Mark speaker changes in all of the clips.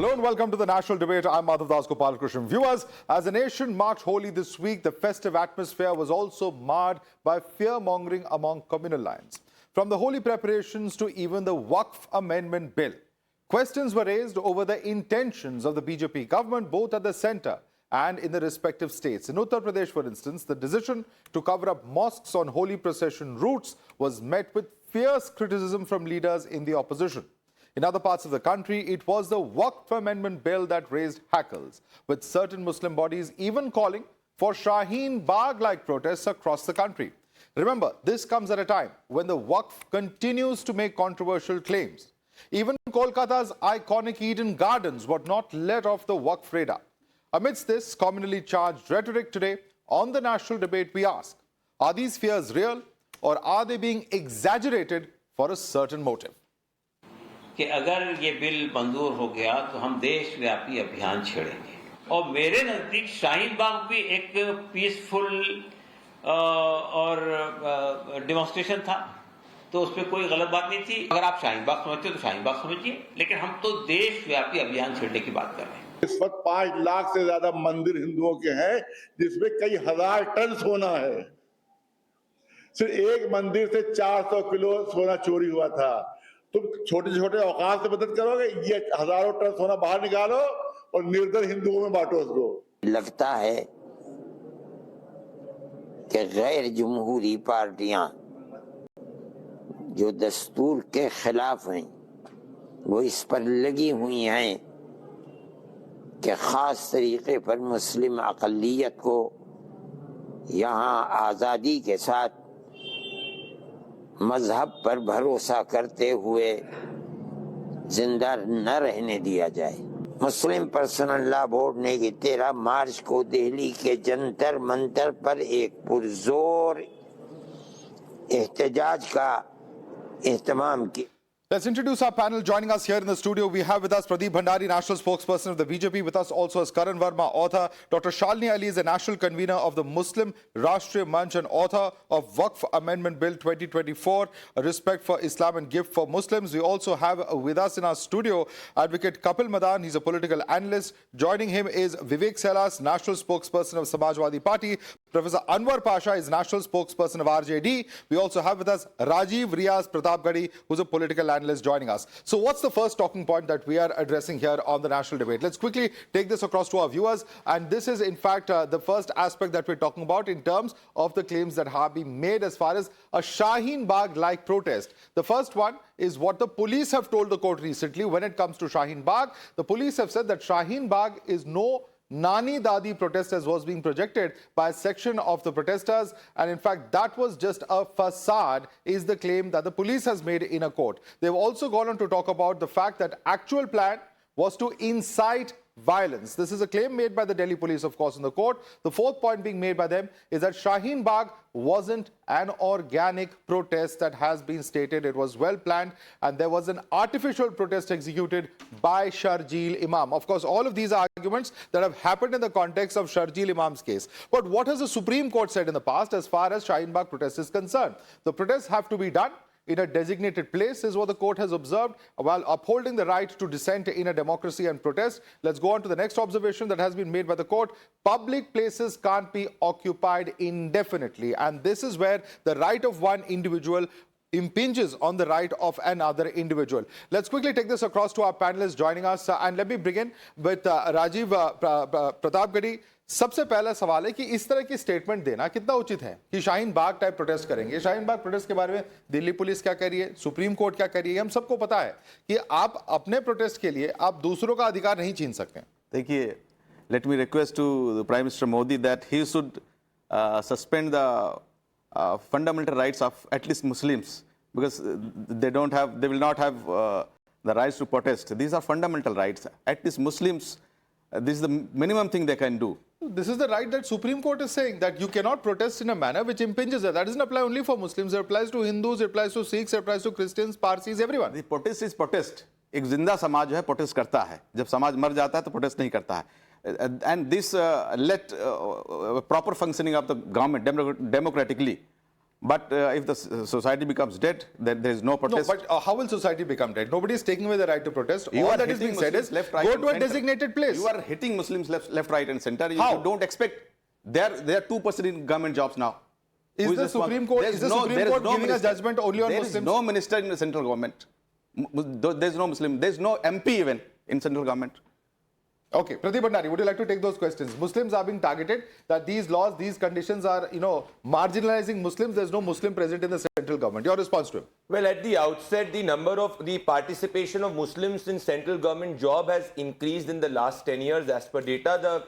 Speaker 1: Hello and welcome to the national debate. I'm Madhavdas GK. Viewers, as the nation marked Holi this week, the festive atmosphere was also marred by fear-mongering among communal lines. From the Holi preparations to even the Waqf amendment bill, questions were raised over the intentions of the BJP government, both at the centre and in the respective states. In Uttar Pradesh, for instance, the decision to cover up mosques on Holi procession routes was met with fierce criticism from leaders in the opposition. In other parts of the country, it was the Waqf amendment bill that raised hackles, with certain Muslim bodies even calling for Shaheen Bagh-like protests across the country. Remember, this comes at a time when the Waqf continues to make controversial claims. Even Kolkata's iconic Eden Gardens were not let off the Waqf radar. Amidst this communally charged rhetoric today, on the national debate, we ask, are these fears real or are they being exaggerated for a certain motive?
Speaker 2: कि अगर ये bill मंजूर हो गया तो हम देशव्यापी अभियान छेड़ेंगे और मेरे नजदीक शाहीन बाग भी एक पीसफुल और डेमोन्स्ट्रेशन था तो उसमें कोई गलत बात नहीं थी। अगर आप शाहीन बाग समझते हो तो शाहीन बाग समझिए, लेकिन हम तो देशव्यापी अभियान छेड़ने की बात कर रहे हैं।
Speaker 3: इस वक्त 5 लाख से ज्यादा मंदिर हिंदुओं के हैं जिसमें कई हजार टन सोना है। सिर्फ एक मंदिर से 400 किलो सोना चोरी हुआ था। तुम छोटे छोटे औकात से मदद करोगे, ये हजारों टन सोना बाहर निकालो और निर्धन हिंदुओं में बांटो उसको।
Speaker 4: लगता है कि गैर जमहूरी पार्टियां जो दस्तूर के खिलाफ हैं वो इस पर लगी हुई हैं कि खास तरीके पर मुस्लिम अक़लियत को यहाँ आज़ादी के साथ मजहब पर भरोसा करते हुए जिंदा न रहने दिया जाए। मुस्लिम पर्सनल लॉ बोर्ड ने 13 मार्च को दिल्ली के जंतर मंतर पर एक पुरजोर एहतजाज का एहतमाम किया।
Speaker 1: Let's introduce our panel. Joining us here in the studio, we have with us Pradeep Bhandari, National Spokesperson of the BJP. With us also is Karan Verma, author. Dr. Shalini Ali is the National Convener of the Muslim Rashtriya Manch and author of Waqf Amendment Bill 2024, Respect for Islam and Gift for Muslims. We also have with us in our studio Advocate Kapil Madan. He's a political analyst. Joining him is Vivek Sailas, National Spokesperson of Samajwadi Party. Professor Anwar Pasha is National Spokesperson of RJD. We also have with us Rajiv Riyaz Pratapgarhi, who's a political analyst joining us. So what's the first talking point that we are addressing here on the national debate? Let's quickly take this across to our viewers. And this is, in fact, the first aspect that we're talking about in terms of the claims that have been made as far as a Shaheen Bagh-like protest. The first one is what the police have told the court recently when it comes to Shaheen Bagh. The police have said that Shaheen Bagh is no Nani Dadi protest as was being projected by a section of the protesters, and in fact that was just a facade, is the claim that the police has made in a court. They've also gone on to talk about the fact that actual plan was to incite violence. This is a claim made by the Delhi police, of course, in the court. The fourth point being made by them is that Shaheen Bagh wasn't an organic protest that has been stated. It was well planned and there was an artificial protest executed by Sharjeel Imam. Of course, all of these are arguments that have happened in the context of Sharjeel Imam's case. But what has the Supreme Court said in the past as far as Shaheen Bagh protest is concerned? The protests have to be done in a designated place is what the court has observed, while upholding the right to dissent in a democracy and protest. Let's go on to the next observation that has been made by the court. Public places can't be occupied indefinitely, and this is where the right of one individual impinges on the right of another individual. Let's quickly take this across to our panelists joining us, and let me begin with Rajiv Pratapgarhi. सबसे पहला सवाल है कि इस तरह की statement देना कितना उचित है कि शाहीन बाग टाइप प्रोटेस्ट करेंगे। शाहीन बाग प्रोटेस्ट के बारे में दिल्ली पुलिस क्या कह रही है, सुप्रीम कोर्ट क्या कह रही है, हम सबको पता है कि आप अपने प्रोटेस्ट के लिए आप दूसरों का अधिकार नहीं छीन सकते।
Speaker 5: देखिए, let me request to the prime minister Modi that he should suspend the fundamental rights of at least Muslims because they will not have the rights to protest. These are fundamental rights. At least Muslims, this is the minimum thing they can do.
Speaker 1: This is the right that Supreme Court is saying, that you cannot protest in a manner which impinges that. That doesn't apply only for Muslims. It applies to Hindus, it applies to Sikhs, it applies to Christians, Parsis, everyone.
Speaker 5: The protest is protest. एक जिंदा समाज जो है protest करता है, जब समाज मर जाता है तो प्रोटेस्ट नहीं करता है. And this let proper functioning of the government democratically. But if the society becomes dead, then there is no
Speaker 1: No,
Speaker 5: protest.
Speaker 1: but how will society become dead? Nobody is taking away the right to protest.
Speaker 5: You
Speaker 1: All
Speaker 5: are
Speaker 1: that is being
Speaker 5: hitting
Speaker 1: said is
Speaker 5: Muslims left, right,
Speaker 1: go
Speaker 5: and
Speaker 1: to a
Speaker 5: center.
Speaker 1: designated place.
Speaker 5: You are hitting Muslims left, right, and center.
Speaker 1: How?
Speaker 5: You don't expect. They are 2% in government jobs now.
Speaker 1: Is
Speaker 5: Who
Speaker 1: the Supreme Court
Speaker 5: There
Speaker 1: is the
Speaker 5: no-
Speaker 1: Supreme
Speaker 5: there is
Speaker 1: Court
Speaker 5: no
Speaker 1: giving a
Speaker 5: minister.
Speaker 1: judgment only on
Speaker 5: There
Speaker 1: Muslims?
Speaker 5: is no minister in the central government. There is no Muslim. There is no MP even in central government.
Speaker 1: Okay, Pradeep Bhandari, would you like to take those questions? Muslims are being targeted, that these laws, these conditions are, marginalizing Muslims. There's no Muslim present in the central government. Your response to him?
Speaker 6: Well, at the outset, the number of the participation of Muslims in central government job has increased in the last 10 years. As per data, the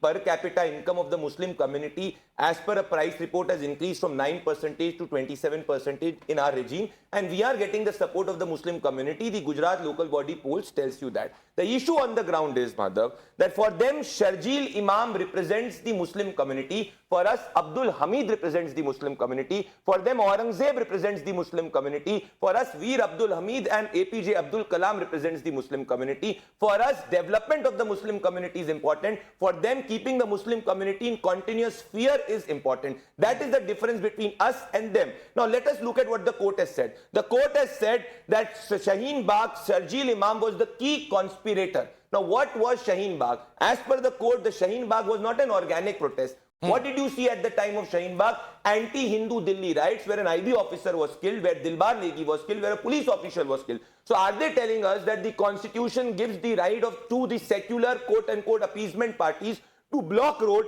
Speaker 6: per capita income of the Muslim community, as per a price report, has increased from 9% to 27% in our regime. And we are getting the support of the Muslim community. The Gujarat local body polls tells you that. The issue on the ground is, Madhav, that for them, Sharjeel Imam represents the Muslim community. For us, Abdul Hamid represents the Muslim community. For them, Aurangzeb represents the Muslim community. For us, Veer Abdul Hamid and APJ Abdul Kalam represents the Muslim community. For us, development of the Muslim community is important. For them, keeping the Muslim community in continuous fear is important. That is the difference between us and them. Now, let us look at what the court has said. The court has said that Shaheen Bagh, Sharjeel Imam was the key conspirator. Now, what was Shaheen Bagh? As per the court, the Shaheen Bagh was not an organic protest. What did you see at the time of Shaheen Bagh? Anti-Hindu Delhi riots, where an IB officer was killed, where Dilbar Negi was killed, where a police official was killed. So are they telling us that the constitution gives the right to the secular quote-unquote appeasement parties to block road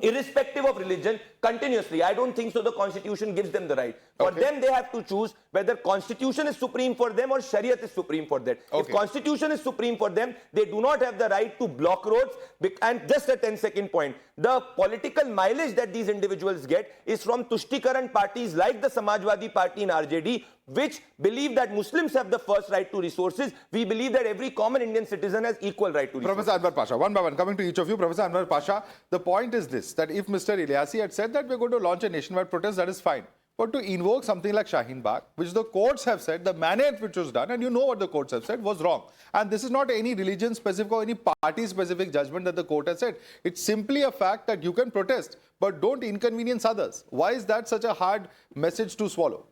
Speaker 6: irrespective of religion continuously? I don't think so. The constitution gives them the right. For them, they have to choose whether constitution is supreme for them or Shariat is supreme for them. If constitution is supreme for them, they do not have the right to block roads. And just a 10-second point, the political mileage that these individuals get is from Tushtikaran parties like the Samajwadi Party in RJD, which believe that Muslims have the first right to resources. We believe that every common Indian citizen has equal right to resources.
Speaker 1: Professor Anwar Pasha, one by one, coming to each of you. Professor Anwar Pasha, the point is this, that if Mr. Ilyasi had said that we're going to launch a nationwide protest, that is fine. But to invoke something like Shaheen Bagh, which the courts have said, the manner in which was done, and you know what the courts have said, was wrong. And this is not any religion-specific or any party-specific judgment that the court has said. It's simply a fact that you can protest, but don't inconvenience others. Why is that such a hard message to swallow?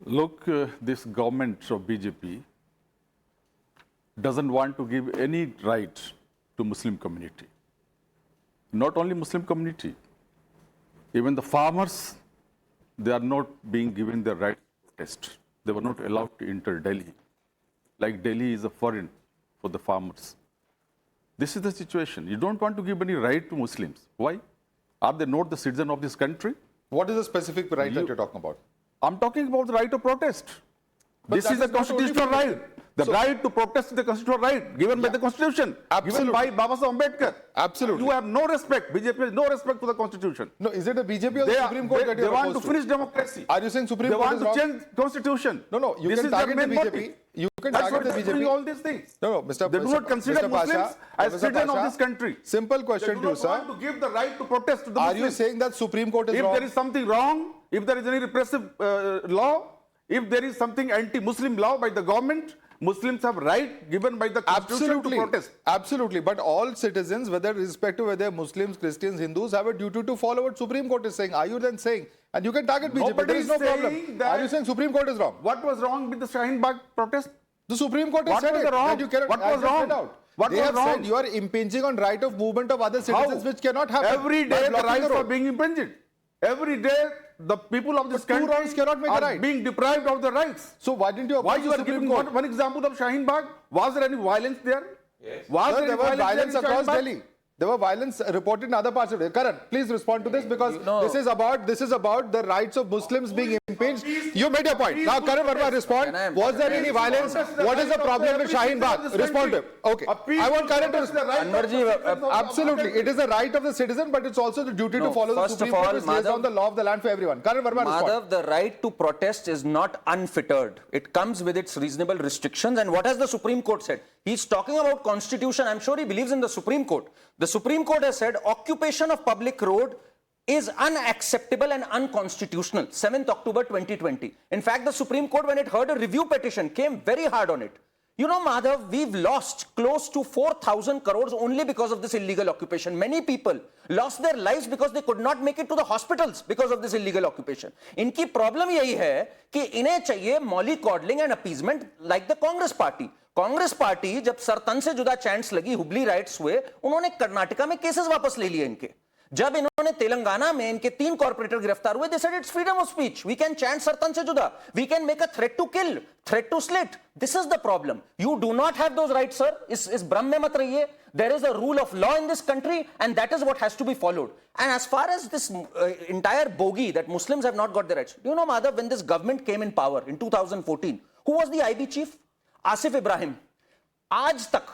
Speaker 7: Look, this government of BJP doesn't want to give any right to Muslim community. Not only Muslim community, even the farmers, they are not being given the right to protest. They were not allowed to enter Delhi. Like Delhi is a foreign for the farmers. This is the situation. You don't want to give any right to Muslims. Why? Are they not the citizen of this country?
Speaker 1: What is the specific right that you're talking about?
Speaker 7: I'm talking about the right of protest.
Speaker 1: But
Speaker 7: This
Speaker 1: that
Speaker 7: is a
Speaker 1: is not only
Speaker 7: constitutional
Speaker 1: for-
Speaker 7: right. The right to protest is the constitutional right given by the Constitution,
Speaker 1: Absolutely.
Speaker 7: given by Baba Saheb Ambedkar.
Speaker 1: Absolutely.
Speaker 7: You have no respect. BJP has no respect for the Constitution.
Speaker 1: No, is it the BJP or the Supreme Court that
Speaker 7: they
Speaker 1: you're
Speaker 7: want to
Speaker 1: opposed
Speaker 7: finish democracy.
Speaker 1: Are you saying Supreme
Speaker 7: They
Speaker 1: Court
Speaker 7: want
Speaker 1: is
Speaker 7: to
Speaker 1: wrong?
Speaker 7: change Constitution.
Speaker 1: No, you
Speaker 7: This
Speaker 1: can
Speaker 7: is their
Speaker 1: target the
Speaker 7: main
Speaker 1: BJP.
Speaker 7: motive.
Speaker 1: You can
Speaker 7: That's
Speaker 1: target
Speaker 7: why
Speaker 1: the
Speaker 7: they're doing
Speaker 1: BJP.
Speaker 7: all these things.
Speaker 1: No, Mr.
Speaker 7: They do not consider
Speaker 1: Mr.
Speaker 7: Muslims
Speaker 1: Pasha,
Speaker 7: as
Speaker 1: Mr.
Speaker 7: citizens of
Speaker 1: Pasha,
Speaker 7: this country.
Speaker 1: Simple question
Speaker 7: They
Speaker 1: to
Speaker 7: do
Speaker 1: you,
Speaker 7: not
Speaker 1: sir.
Speaker 7: want to give the right to protest to the
Speaker 1: Are
Speaker 7: Muslims.
Speaker 1: you saying that Supreme Court is
Speaker 7: If
Speaker 1: wrong?
Speaker 7: there is something wrong, if there is any repressive law, if there is something anti-Muslim law by the government, Muslims have right given by the Constitution to protest.
Speaker 1: Absolutely. But all citizens, whether irrespective whether Muslims, Christians, Hindus, have a duty to follow what Supreme Court is saying. Are you then saying? And you can target BJP.
Speaker 7: Nobody
Speaker 1: There is no
Speaker 7: is saying
Speaker 1: problem.
Speaker 7: that-
Speaker 1: Are you saying Supreme Court is wrong?
Speaker 7: What was wrong with the Shaheen Bagh protest?
Speaker 1: The Supreme Court has
Speaker 7: What
Speaker 1: said
Speaker 7: was
Speaker 1: it.
Speaker 7: wrong?
Speaker 1: That you cannot,
Speaker 7: What
Speaker 1: I
Speaker 7: was
Speaker 1: just
Speaker 7: wrong?
Speaker 1: read out.
Speaker 7: What
Speaker 1: they
Speaker 7: was
Speaker 1: have
Speaker 7: wrong?
Speaker 1: said you are impinging on right of movement of other citizens,
Speaker 7: How?
Speaker 1: which cannot happen.
Speaker 7: Every
Speaker 1: by
Speaker 7: day the
Speaker 1: blocking
Speaker 7: rights
Speaker 1: road.
Speaker 7: are being impinged. Every day the people of this
Speaker 1: But two
Speaker 7: country
Speaker 1: wrongs cannot make a
Speaker 7: are
Speaker 1: right.
Speaker 7: being deprived of the rights.
Speaker 1: So why didn't you
Speaker 7: Why
Speaker 1: oppose
Speaker 7: you
Speaker 1: the
Speaker 7: are
Speaker 1: Supreme
Speaker 7: giving
Speaker 1: Court?
Speaker 7: one example of Shaheen Bagh? Was there any violence there?
Speaker 6: Yes.
Speaker 7: Was
Speaker 1: Sir, there was
Speaker 7: any
Speaker 1: violence
Speaker 7: there in
Speaker 1: across
Speaker 7: Shaheen Bagh?
Speaker 1: Delhi. There were violence reported in other parts of Delhi. Karan, please respond to this because this is about the rights of Muslims being impinged. You made your point. Now, Karan Verma, respond. Was there any violence? What is the problem with Shaheen Bagh? Respond to him. Okay. I want Karan to respond. Absolutely. It is the right of the citizen, but it's also the duty to follow the
Speaker 8: first
Speaker 1: Supreme
Speaker 8: of all,
Speaker 1: Court, which lays down the law of the land for everyone. Karan Verma, respond.
Speaker 8: Madhav, the right to protest is not unfettered. It comes with its reasonable restrictions. And what has the Supreme Court said? He's talking about Constitution. I'm sure he believes in the Supreme Court. The Supreme Court has said occupation of public road is unacceptable and unconstitutional. 7th October 2020. In fact, the Supreme Court, when it heard a review petition, came very hard on it. You know, Madhav, we've lost close to 4,000 crores only because of this illegal occupation. Many people lost their lives because they could not make it to the hospitals because of this illegal occupation. इनकी problem यही है कि इन्हें चाहिए mollycoddling and appeasement like the Congress party. Congress party जब सरतन से जुदा chants लगी, हुबली राइट्स हुए, उन्होंने कर्नाटका में केसेस वापस ले लिए इनके. जब इन्होंने तेलंगाना में इनके 3 कॉर्पोरेटर गिरफ्तार हुए, they said it's freedom of speech. We can chant सरतन से जुदा. We can make a threat to kill, threat to slit. This is the problem. You do not have those rights, sir. इस भ्रम में मत रहिए. There is a rule of law in this country, and that is what has to be followed. And as far as this entire bogey that Muslims have not got their rights, do you know, Madhav, when this government came in power in 2014, who was the IB chief? Asif Ibrahim. Aaj tak,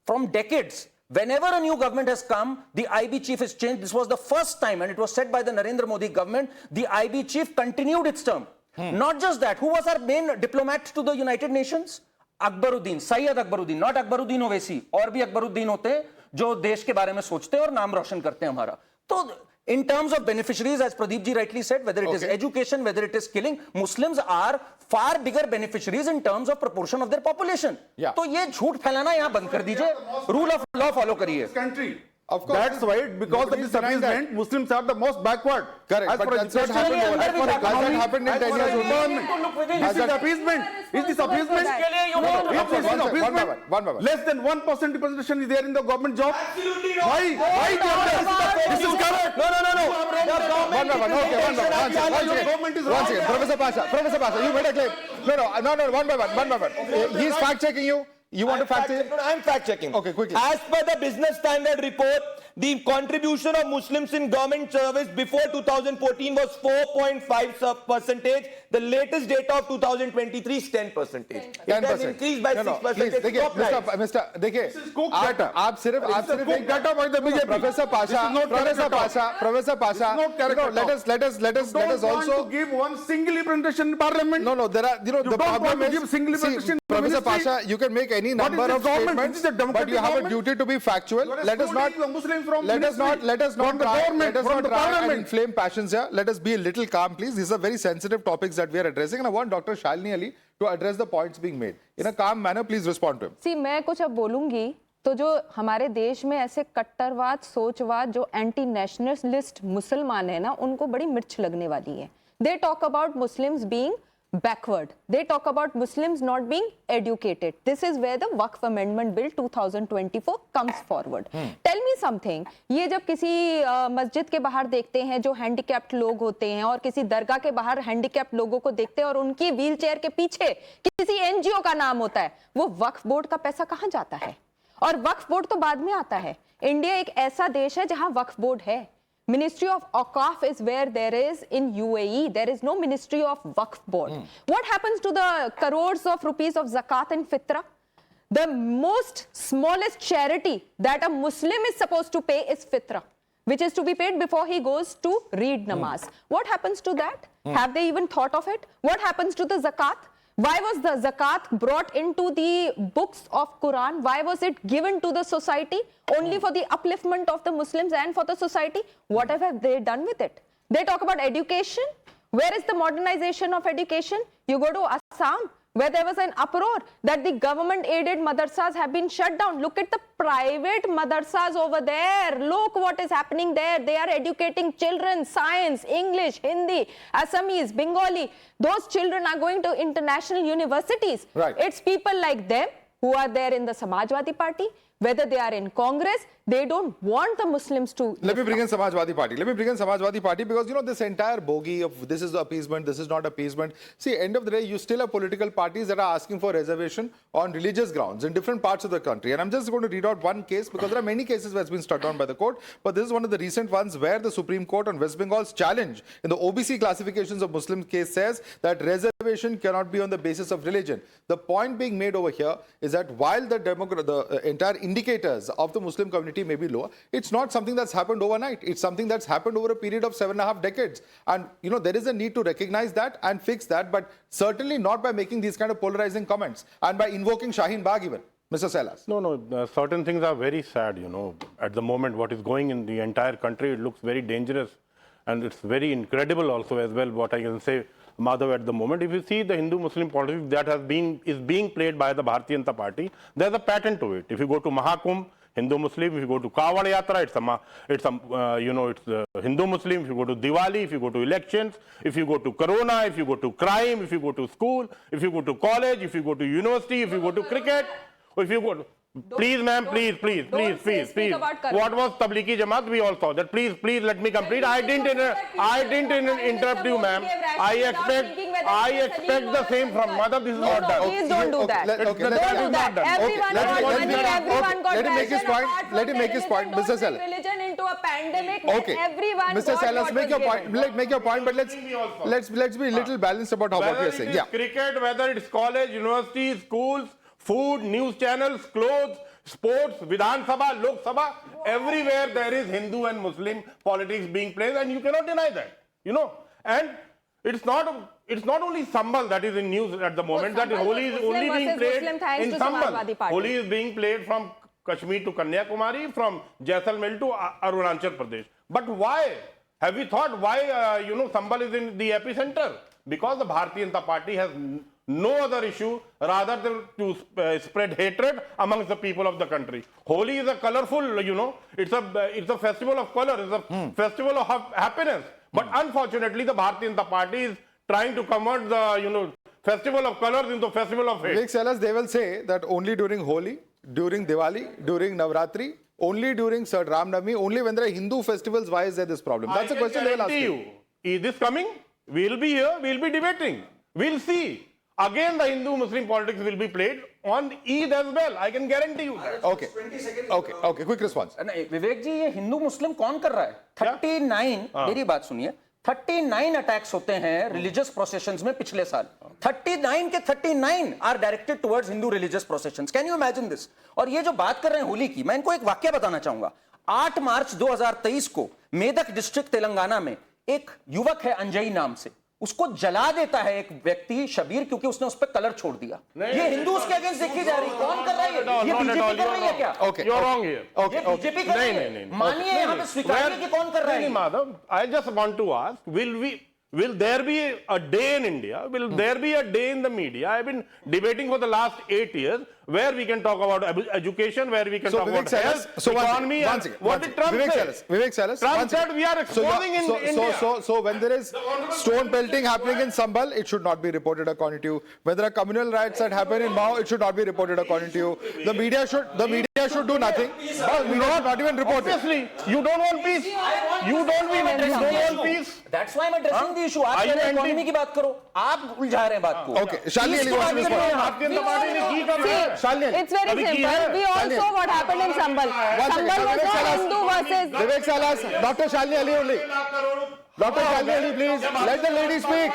Speaker 8: from decades, whenever a new government has come, the IB chief is changed. This was the first time, and it was said by the Narendra Modi government, the IB chief continued its term. Not just that, who was our main diplomat to the United Nations? Akbaruddin, Sayyid Akbaruddin, not Akbaruddin Owaisi, और भी अकबरुद्दीन होते हैं जो देश के बारे में सोचते हैं और नाम रोशन करते हैं हमारा. तो in terms of beneficiaries, as Pradeep ji rightly said, whether it is education, whether it is killing, Muslims are far bigger beneficiaries in terms of proportion of their population. तो ये झूठ फैलाना यहाँ बंद कर दीजिए, rule of law follow करिए.
Speaker 7: Country. Of course. That's why, because of this appeasement, Muslims are the most backward.
Speaker 1: Correct. But that's not happened over. Has that happened in 10 years?
Speaker 7: This is appeasement. Is this appeasement?
Speaker 1: One by one.
Speaker 7: Less than 1% representation is there in the government job.
Speaker 6: Absolutely not.
Speaker 7: Why? This is correct.
Speaker 1: No. One by one. Okay, once again. Professor Pasha, you made a claim. No, one by one. He's fact checking you. You want to fact check?
Speaker 6: No, I'm fact checking.
Speaker 1: Okay, quickly.
Speaker 6: As per the Business Standard report, the contribution of Muslims in government service before 2014 was 4.5%. The latest data of 2023 is 10%. It has increased by 6%.
Speaker 1: Mr. देखिए, आप सिर्फ एक
Speaker 7: data by the BJP.
Speaker 1: Professor Pasha, let us also
Speaker 7: give one single representation in parliament.
Speaker 1: No, there are, the problem is,
Speaker 7: give single representation.
Speaker 1: Professor Pasha, you can make any number of statements, but you have a duty to be factual. Let us not try and inflame passions here. Let us be a little calm, please. These are very sensitive topics that we are addressing, and I want Dr. Shalini Ali to address the points being made. In a calm manner, please respond to him.
Speaker 9: See, मैं कुछ अब बोलूंगी तो जो हमारे देश में ऐसे कट्टरवाद, सोचवाद, जो एंटी नेशनलिस्ट मुसलमान है ना, उनको बड़ी मिर्च लगने वाली है. They talk about Muslims being backward. They talk about Muslims not being educated. This is where the Waqf Amendment Bill 2024 comes forward. Tell me something. ये जब किसी मस्जिद के बाहर देखते हैं जो हैंडीकैप्ड लोग होते हैं और किसी दरगाह के बाहर हैंडीकैप्ड लोगों को देखते हैं और उनकी व्हीलचेयर के पीछे किसी एनजीओ का नाम होता है, वो वक्फ बोर्ड का पैसा कहाँ जाता है? और वक्फ बोर्ड तो बाद में आता है. इंडिया एक ऐसा देश है जहां वक्फ बोर्ड है. Ministry of Waqf is where there is in UAE. There is no Ministry of Waqf Board. What happens to the crores of rupees of zakat and fitra? The most smallest charity that a Muslim is supposed to pay is fitra, which is to be paid before he goes to read namaz. What happens to that? Have they even thought of it? What happens to the zakat? Why was the zakat brought into the books of Quran? Why was it given to the society? Only for the upliftment of the Muslims and for the society? What have they done with it? They talk about education. Where is the modernization of education? You go to Assam, where there was an uproar that the government-aided madrasas have been shut down. Look at the private madrasas over there. Look what is happening there. They are educating children, science, English, Hindi, Assamese, Bengali. Those children are going to international universities.
Speaker 1: Right.
Speaker 9: It's people like them who are there in the Samajwadi Party. Whether they are in Congress, they don't want the Muslims to...
Speaker 1: Let me bring in Samajwadi Party because, this entire bogey of this is appeasement, this is not appeasement. See, end of the day, you still have political parties that are asking for reservation on religious grounds in different parts of the country. And I'm just going to read out one case because there are many cases where it's been struck down by the court. But this is one of the recent ones where the Supreme Court on West Bengal's challenge in the OBC classifications of Muslim case says that reservation cannot be on the basis of religion. The point being made over here is that while the entire indicators of the Muslim community may be lower, it's not something that's happened overnight. It's something that's happened over a period of 7.5 decades. And, there is a need to recognize that and fix that, but certainly not by making these kind of polarizing comments and by invoking Shaheen Bagh even. Mr. Sailas.
Speaker 10: No, certain things are very sad, At the moment, what is going in the entire country, it looks very dangerous. And it's very incredible also as well, what I can say. Madhav, at the moment. If you see the Hindu-Muslim politics that is being played by the Bharatiya Janata Party, there's a pattern to it. If you go to Mahakumbh, Hindu-Muslim. If you go to Kawad Yatra, it's Hindu-Muslim. If you go to Diwali, if you go to elections, if you go to Corona, if you go to crime, if you go to school, if you go to college, if you go to university, if you go to cricket, or if you go to... Please, ma'am, please. What was Tablighi Jamaat? We all saw that. Please, let me complete. I didn't interrupt you, ma'am. I expect the same from Madhav. This is not done.
Speaker 9: Please don't do that.
Speaker 1: Let him make his point. Let him make his point. Mr. Sellers.
Speaker 9: Religion into a pandemic.
Speaker 1: Okay.
Speaker 9: Everyone
Speaker 1: Mr. Sellers, make your point. Make your point, but let's be a little balanced about what we are saying. Yeah.
Speaker 10: Cricket, whether it's college, university, schools, food, news channels, clothes, sports, Vidhan Sabha, Lok Sabha, everywhere there is Hindu and Muslim politics being played, and you cannot deny that, And it's not only Sambal that is in news at the moment, that Holi is only being played in Sambal. Holi is being played from Kashmir to Kanyakumari, from Jaisalmer to Arunachal Pradesh. But why? Have we thought why, Sambal is in the epicenter? Because the Bharatiya Janata Party has no other issue rather than to spread hatred amongst the people of the country. Holi is a colorful, it's a festival of color, it's a festival of happiness. But unfortunately, the Bharatiya Janata Party is trying to convert the, festival of colors into festival of hate.
Speaker 1: Vivek Sellers, they will say that only during Holi, during Diwali, during Navratri, only during Ram Navami, only when there are Hindu festivals, why is there this problem? That's a question they will ask you.
Speaker 10: Is this coming? We'll be here, we'll be debating. We'll see. Again, the Hindu-Muslim politics will be played on Eid as well. I can guarantee you that.
Speaker 1: Okay. Quick response.
Speaker 8: विवेक जी, ये हिंदू मुस्लिम कौन कर रहा है? 39 मेरी बात सुनिए, 39 attacks होते हैं रिलीजियस प्रोसेशंस में पिछले साल. 39 के 39 are directed towards Hindu religious processions. Can you imagine this? और ये जो बात कर रहे हैं होली की, मैं इनको एक वाक्य बताना चाहूंगा. 8 मार्च 2023 को मेदक डिस्ट्रिक्ट तेलंगाना में एक युवक है अंजई नाम से, उसको जला देता है एक व्यक्ति शबीर, क्योंकि उसने उस पर कलर छोड़ दिया. ये हिंदू उसके अगेंस्ट देखी जा रही है. कौन कर रहा है? ये बीजेपी कर रही है क्या?
Speaker 10: You're wrong here.
Speaker 8: ये बीजेपी कर रही है. मानिए यहाँ पे स्वीकारिए कि कौन कर रहा है.
Speaker 10: Madhav, I just want to ask, will there be a day in India, will there be a day in the media, I've been debating for the last 8 years, where we can talk about education, where we can talk about health, economy, what did Trump say?
Speaker 1: Vivek Sellers,
Speaker 10: Trump said we are exposing in India.
Speaker 1: So when there is stone pelting happening in Sambal, it should not be reported according to you. When there are communal riots that happen in Mao, it should not be reported according to you. The media should do nothing. The media should not even report it.
Speaker 10: Obviously, you don't want peace. You don't want peace.
Speaker 8: That's why I'm addressing the issue. आप economy की बात करो, आप उलझा रहे हैं बात को.
Speaker 1: Okay, Shalini Ali wants to respond.
Speaker 9: It's very simple. We all saw what happened in Sambal. Sambal was not Hindu versus...
Speaker 1: Vivek Sellers, Dr. Shalini Ali only. Dr. Shalini Ali, please. Let the lady speak.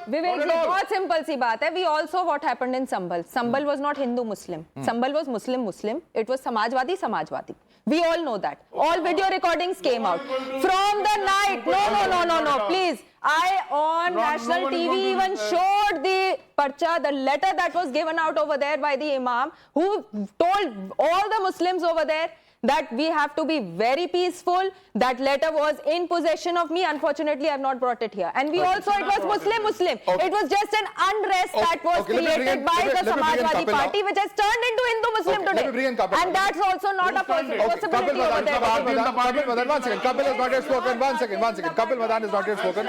Speaker 9: Vivek ji, बहुत simple सी बात है. We all saw what happened in Sambal. Sambal was not Hindu-Muslim. Sambal was Muslim-Muslim. It was Samajwadi. We all know that. All video recordings came out. From the night, no, please. I on national TV even showed the parcha, the letter that was given out over there by the Imam, who told all the Muslims over there that we have to be very peaceful. That letter was in possession of me. Unfortunately, I have not brought it here. And we also, it was Muslim. It was just an unrest that was created by the Samajwadi Party, which has turned into Hindu-Muslim today. And that's also not a possibility over there.
Speaker 1: One second. Kapil has not yet spoken. One second. Kapil Madan has not yet spoken.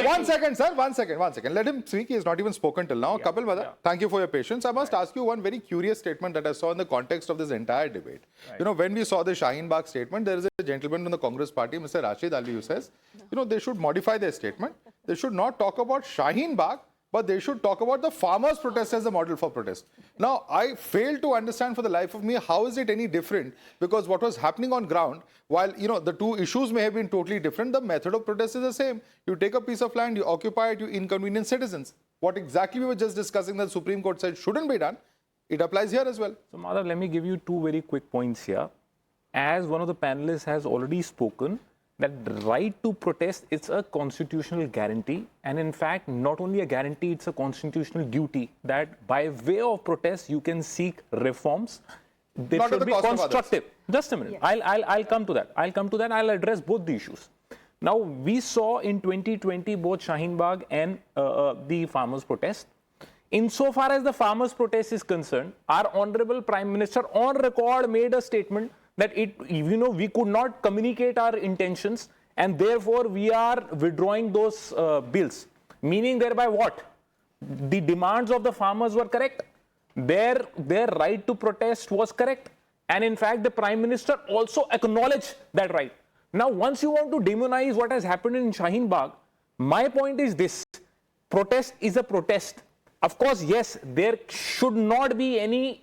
Speaker 1: One second, sir. One second. Let him speak. He has not even spoken till now. Kapil Madan, thank you for your patience. I must ask you one very curious statement that I saw in the context of this entire debate. When we saw the Shaheen Bagh statement, there is a gentleman from the Congress party, Mr. Rashid Ali, who says, they should modify their statement. They should not talk about Shaheen Bagh, but they should talk about the farmers' protest as a model for protest. Now, I fail to understand for the life of me, how is it any different? Because what was happening on ground, while, the two issues may have been totally different, the method of protest is the same. You take a piece of land, you occupy it, you inconvenience citizens. What exactly we were just discussing that the Supreme Court said shouldn't be done, it applies here as well.
Speaker 11: So, Madhav, let me give you two very quick points here. As one of the panelists has already spoken, that the right to protest is a constitutional guarantee, and in fact, not only a guarantee, it's a constitutional duty that by way of protest, you can seek reforms. They should be constructive. Just a minute. Yes. I'll come to that. I'll address both the issues. Now, we saw in 2020 both Shaheen Bagh and the farmers' protest. Insofar as the farmers' protest is concerned, our Honorable Prime Minister on record made a statement that we could not communicate our intentions and therefore we are withdrawing those bills. Meaning thereby what? The demands of the farmers were correct. Their right to protest was correct. And in fact, the Prime Minister also acknowledged that right. Now, once you want to demonize what has happened in Shaheen Bagh, my point is this: protest is a protest. Of course, yes, there should not be any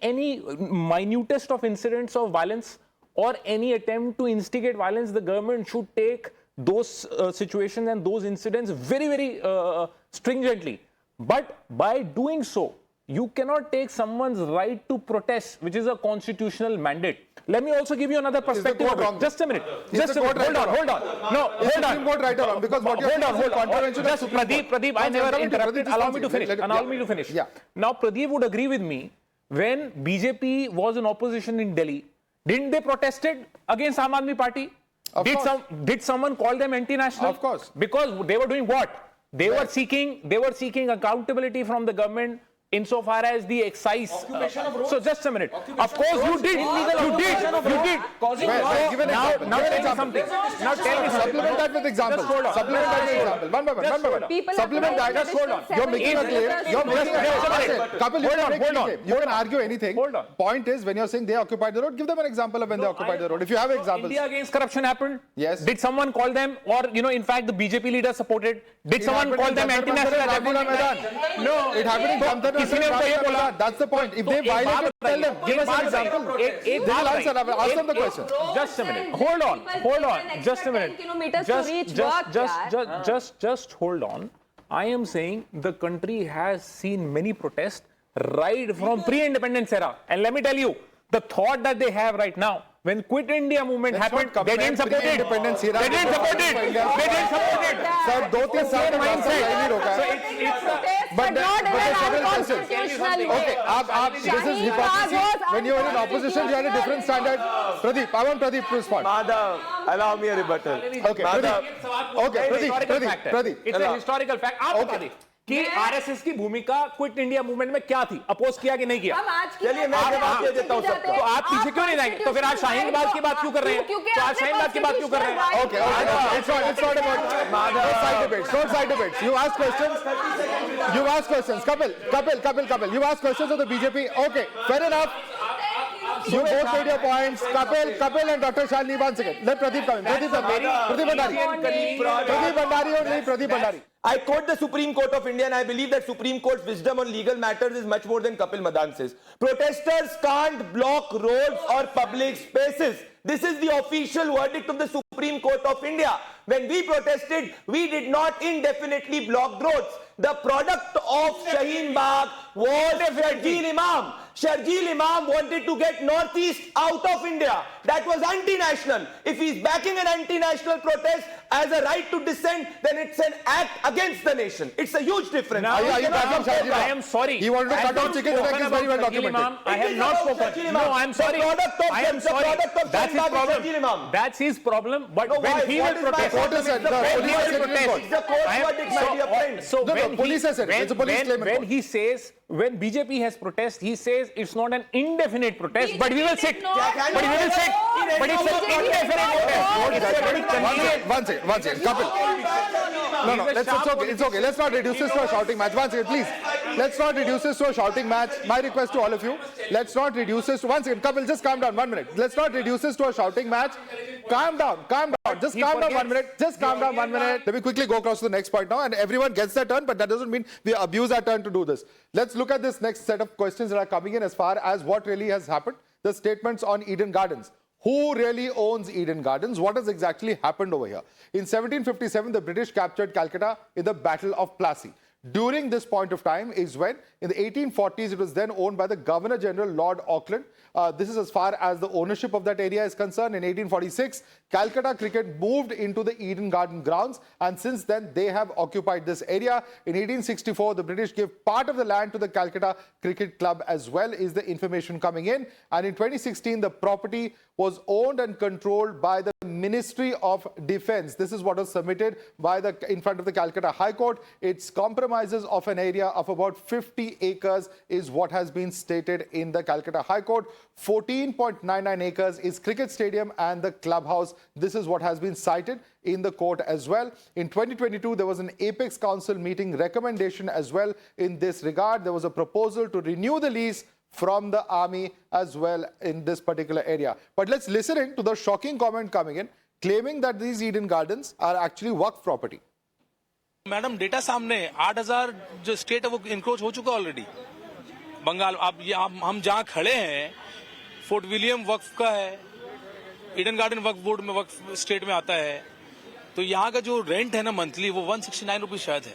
Speaker 11: minutest of incidents of violence or any attempt to instigate violence. The government should take those situations and those incidents very, very stringently. But by doing so, you cannot take someone's right to protest, which is a constitutional mandate. Let me also give you another perspective. Just a minute. Hold on. No, hold on.
Speaker 1: Because what you're
Speaker 11: hold on. Just Pradeep, I never interrupted. Allow me to finish.
Speaker 1: Yeah.
Speaker 11: Now, Pradeep would agree with me, when BJP was in opposition in Delhi, didn't they protested against Aam Aadmi Party? Did someone call them anti-national?
Speaker 1: Of course.
Speaker 11: Because they were doing what? They were seeking accountability from the government insofar as the excise. So just a minute. Of course you did. You did. Now tell me something. Now tell me something.
Speaker 1: Supplement that with examples. Supplement that with examples. One by one. Supplement that. Just hold on. You're making a claim. Kapil, you can argue anything.
Speaker 11: Hold on.
Speaker 1: Point is, when you're saying they occupied the road, give them an example of when they occupied the road. If you have examples.
Speaker 11: India against corruption happened.
Speaker 1: Yes.
Speaker 11: Did someone call them, or in fact the BJP leader supported? Did someone call them anti-national?
Speaker 1: No, it happened in Jamtara. That's the point. If they violate, tell them. Give us an example. They will answer. Ask them the question.
Speaker 11: Just a minute. Hold on. Just a minute. Just hold on. I am saying the country has seen many protests right from pre-independence era. And let me tell you, the thought that they have right now, when Quit India movement happened, they didn't support it. They didn't support it.
Speaker 1: Sir, both same mindset. But not constitutionally. Okay, this is hypocrisy. When you were in opposition, you had a different standard. Pradeep, I want Pradeep to respond.
Speaker 6: Madhav, allow me a rebuttal.
Speaker 1: Okay, Pradeep.
Speaker 11: It's a historical fact. आप बता दें कि RSS की भूमिका quit India movement में क्या थी? Oppose किया कि नहीं किया?
Speaker 6: चलिए मैं जवाब दे देता हूं सबको।
Speaker 11: तो आप पीछे क्यों नहीं जाएंगे? तो फिर आप शाहीन बाग की बात क्यों कर रहे हैं? तो आप शाहीन बाग की बात क्यों कर रहे हैं?
Speaker 1: Okay. It's not about no side debates. You ask questions. Kapil. You ask questions of the BJP. Okay, fair enough. You both made your points. Kapil and Dr. Shalini, once again. Let Pradeep come in. Pradeep Bhandari.
Speaker 6: I quote the Supreme Court of India, and I believe that Supreme Court's wisdom on legal matters is much more than Kapil Madan says. Protesters can't block roads or public spaces. This is the official verdict of the Supreme Court of India. When we protested, we did not indefinitely block roads. The product of Shaheen Bagh was Sharjeel Imam. Sharjeel Imam wanted to get Northeast out of India. That was anti-national. If he's backing an anti-national protest as a right to dissent, then it's an act against the nation. It's a huge difference.
Speaker 11: Now, I am sorry.
Speaker 1: He wanted to cut off chicken legs, is very well documented.
Speaker 11: I have not spoken. No, I am sorry. I am sorry. That's his problem. That's his problem. But when he will protest, when he says, when BJP has protest, he says it's not an indefinite protest, but we will sit. But it's an indefinite protest.
Speaker 1: One second, Kapil. No, it's okay. Let's not reduce this to a shouting match. One second, please. Let's not reduce this to a shouting match. My request to all of you, let's not reduce this to, one second, Kapil, just calm down 1 minute. Let's not reduce this to a shouting match. Calm down. Just calm down 1 minute. Just calm down 1 minute. Let me quickly go across to the next point now, and everyone gets their turn, but that doesn't mean we abuse our turn to do this. Let's look at this next set of questions that are coming in as far as what really has happened. The statements on Eden Gardens. Who really owns Eden Gardens? What has exactly happened over here? In 1757, the British captured Calcutta in the Battle of Plassey. During this point of time is when, in the 1840s, it was then owned by the Governor-General Lord Auckland. This is as far as the ownership of that area is concerned. In 1846, Calcutta cricket moved into the Eden Garden grounds, and since then they have occupied this area. In 1864, the British gave part of the land to the Calcutta Cricket Club as well, is the information coming in. And in 2016, the property was owned and controlled by the Ministry of Defence. This is what was submitted by in front of the Calcutta High Court. It's compromises of an area of about 50 acres is what has been stated in the Calcutta High Court. 14.99 acres is cricket stadium and the clubhouse. This is what has been cited in the court as well. In 2022, there was an Apex Council meeting recommendation as well in this regard. There was a proposal to renew the lease from the army as well in this particular area. But let's listen in to the shocking comment coming in, claiming that these Eden Gardens are actually Waqf property.
Speaker 12: Madam data सामने 8,000 जो state है वो encroach हो चुका already Bengal. अब ये हम जहाँ खड़े हैं फोर्ट विलियम वक्फ का है, ईडन गार्डन वक्फ बोर्ड में वक्फ स्टेट में आता है। तो यहाँ का जो रेंट है ना मंथली वो 169 रुपीज शायद है।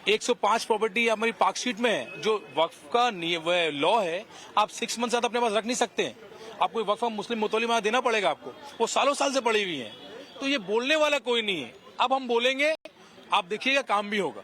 Speaker 12: 105 प्रॉपर्टी हमारी पार्कशीट में है। जो वक्फ का लॉ है आप 6 मंथ से अपने पास रख नहीं सकते हैं। आपको वक्फ मुस्लिम मुतौली में देना पड़ेगा आपको, वो सालों साल से पड़ी हुई है। तो ये बोलने वाला कोई नहीं है। अब हम बोलेंगे, आप देखिएगा काम भी होगा।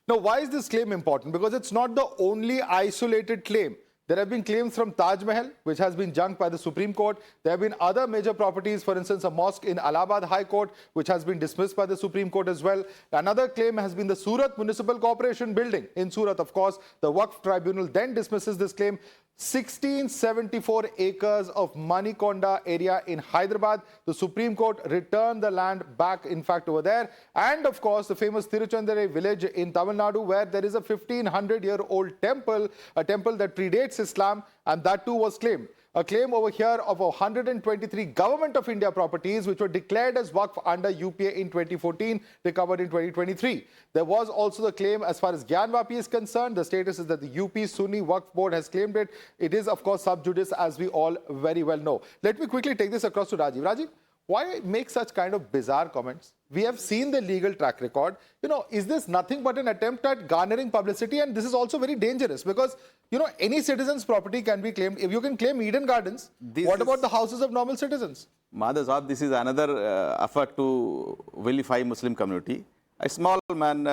Speaker 1: Now, why is this claim important? Because it's not the only isolated claim. There have been claims from Taj Mahal, which has been junked by the Supreme Court. There have been other major properties, for instance, a mosque in Allahabad High Court, which has been dismissed by the Supreme Court as well. Another claim has been the Surat Municipal Corporation building in Surat, of course. The Waqf Tribunal then dismisses this claim. 1674 acres of Manikonda area in Hyderabad. The Supreme Court returned the land back, in fact, over there. And, of course, the famous Tiruchendurai village in Tamil Nadu, where there is a 1500-year-old temple, a temple that predates Islam, and that too was claimed. A claim over here of 123 Government of India properties which were declared as Waqf under UPA in 2014, recovered in 2023. There was also the claim as far as Gyanvapi is concerned. The status is that the UP Sunni Waqf Board has claimed it. It is, of course, sub judice, as we all very well know. Let me quickly take this across to Rajiv. Rajiv, why make such kind of bizarre comments? We have seen the legal track record. You know, is this nothing but an attempt at garnering publicity? And this is also very dangerous because, you know, any citizen's property can be claimed. If you can claim Eden Gardens, what about the houses of normal citizens?
Speaker 5: Madhavdas, this is another effort to vilify Muslim community. A small man,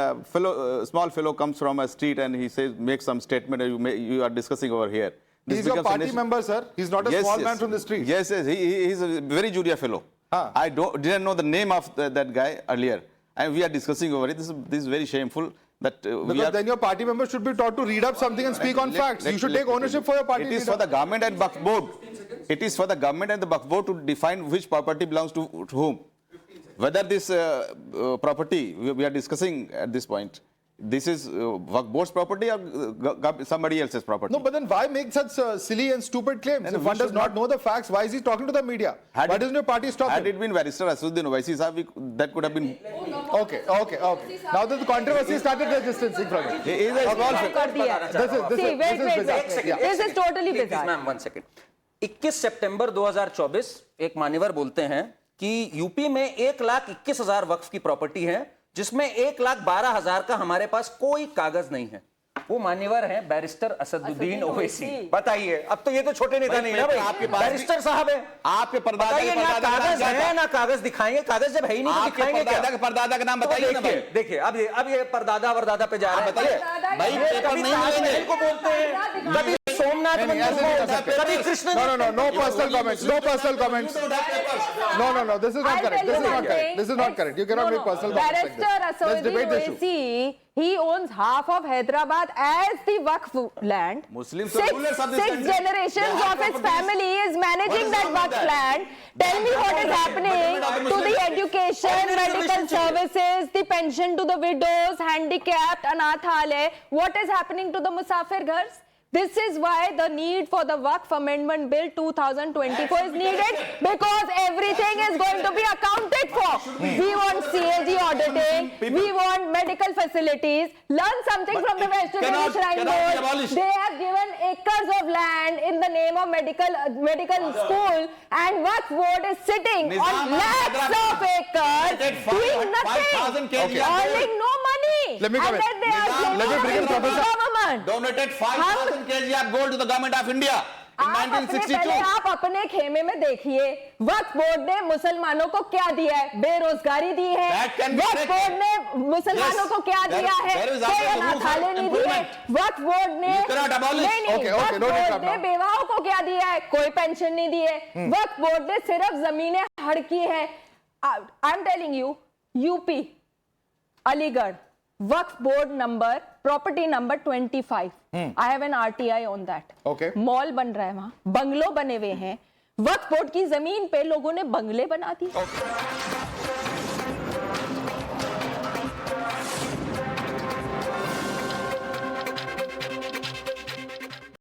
Speaker 5: small fellow comes from a street and he says, make some statement you are discussing over here.
Speaker 1: He's your party member, sir. He's not a small man from the street.
Speaker 5: Yes, he's a very junior fellow. I didn't know the name of that guy earlier. And we are discussing over it. This is very shameful. That
Speaker 1: because then your party members should be taught to read up something and speak on facts. You should take ownership for your party.
Speaker 5: It is for the government and Waqf board. It is for the government and the Waqf board to define which property belongs to whom. Whether this property we are discussing at this point, this is Waqf board's property or somebody else's property.
Speaker 1: No, but then why make such silly and stupid claims? And if one does not know the facts, why is he talking to the media? Why doesn't your party stop him?
Speaker 5: Had it been Barrister Aswaduddin Owaisi sahab, that could have been...
Speaker 1: Okay. Now that the controversy started, they're distancing from it.
Speaker 9: This is totally bizarre.
Speaker 8: Ma'am, 1 second. 21 सितंबर 2024 एक मान्यवर बोलते हैं कि UP में 1,21,000 वक्फ की property है जिसमें 1,12,000 का हमारे पास कोई कागज नहीं है। वो मान्यवर हैं बैरिस्टर असदुद्दीन ओवैसी। बताइए, अब तो ये तो छोटे नेता नहीं है भाई, आपके बैरिस्टर साहब हैं, आपके परदादा के कागज है ना कागज दिखाएंगे, कागज जब है ही नहीं तो दिखाएंगे क्या? परदादा का नाम बताइए ना भाई। देखिए अब ये परदादा वरदादा पे जा रहे हैं। भाई पेपर नहीं मिलेंगे इनको बोलते हैं, कभी सोमनाथ मंदिर को, कभी Krishna.
Speaker 1: No personal comments. No, this is not correct. This is not correct. You cannot make personal comments like this. Let's debate the issue.
Speaker 9: He owns half of Hyderabad as the Waqf land.
Speaker 5: Muslims
Speaker 9: six generations of his family is managing that Waqf land. Tell me what is happening to the education, medical services, the pension to the widows, handicapped, anathale. What is happening to the Musafir Ghars? This is why the need for the Waqf Amendment Bill 2024 is needed, because everything is going to be accounted for. We want CAG auditing, we want medical facilities. Learn something from the Western Shrine Board. They have given acres of land in the name of medical school, and Waqf Board is sitting on lakhs of acres doing nothing, earning no money.
Speaker 1: Let me come in.
Speaker 9: Let me bring in Professor.
Speaker 5: Donated 5,000 kg of gold to the government of India.
Speaker 8: 1962
Speaker 9: आप अपने खेमे में देखिए, वक्फ board ने मुसलमानों को क्या दिया है? बेरोजगारी दी है। वक्फ बोर्ड ने मुसलमानों को क्या दिया है? कोई अनाथालय नहीं दिए। वक्फ बोर्ड ने वक्फ बोर्ड ने बेवाओं को क्या दिया है? कोई पेंशन नहीं दी है। वक्फ बोर्ड ने सिर्फ जमीनें हड़की है। I am telling you, UP Aligarh Waqf board number, property number 25, I have an RTI on that. Mall बन रहा है वहां, बंगलो बने हुए हैं। वक्फ बोर्ड की जमीन पे लोगों ने बंगले बना दिए।